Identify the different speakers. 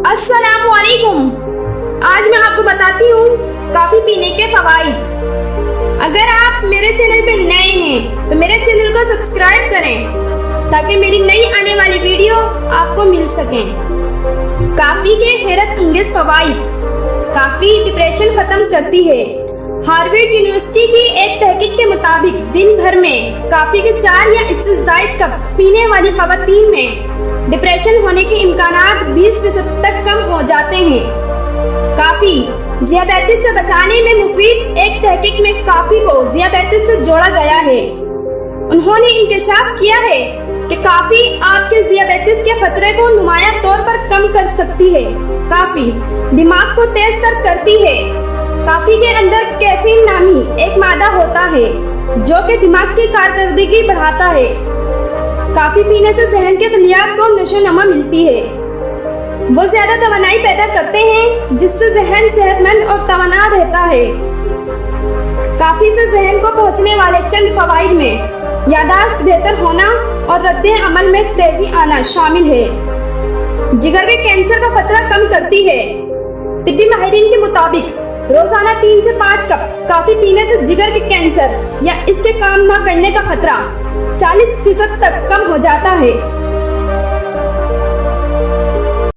Speaker 1: अस्सलाम वालेकुम। आज मैं आपको बताती हूँ कॉफी पीने के फवाइद। अगर आप मेरे चैनल पे नए हैं तो मेरे चैनल को सब्सक्राइब करें ताकि मेरी नई आने वाली वीडियो आपको मिल सके। कॉफी के हैरत अंगेज फवाइद। कॉफी डिप्रेशन खत्म करती है। हार्वर्ड यूनिवर्सिटी की एक तहकीक के मुताबिक दिन भर में कॉफी के 4 या इससे ज्यादा कप पीने वाली खवातीन में डिप्रेशन होने के इम्कानात 20% तक कम हो जाते हैं। कॉफी ज़ियाबेतिस से बचाने में मुफीद। एक तहकीक में कॉफी को ज़ियाबेतिस से जोड़ा गया है। उन्होंने इंकशाफ किया है कि कॉफी आपके ज़ियाबेतिस के खतरे को नुमाया तौर पर कम कर सकती है। कॉफी दिमाग को तेज तर करती है। कॉफी के अंदर कैफीन नामी एक मादा होता है जो कि दिमाग की कारकर्दगी बढ़ाता है। कॉफी पीने से जहन के खलियात को नशोनमा मिलती है। वो ज्यादा तवानाई पैदा करते हैं जिससे जहन सेहतमंद और तवाना रहता है। कॉफी से जहन को पहुंचने वाले चंद फवाइद में यादाश्त बेहतर होना और रद्दे अमल में तेजी आना शामिल है। जिगर के कैंसर का खतरा कम करती है। तिब्बी माहिरीन के मुताबिक रोजाना 3 से 5 कप कॉफी पीने से जिगर के कैंसर या इसके काम न करने का खतरा 40% तक कम हो जाता है।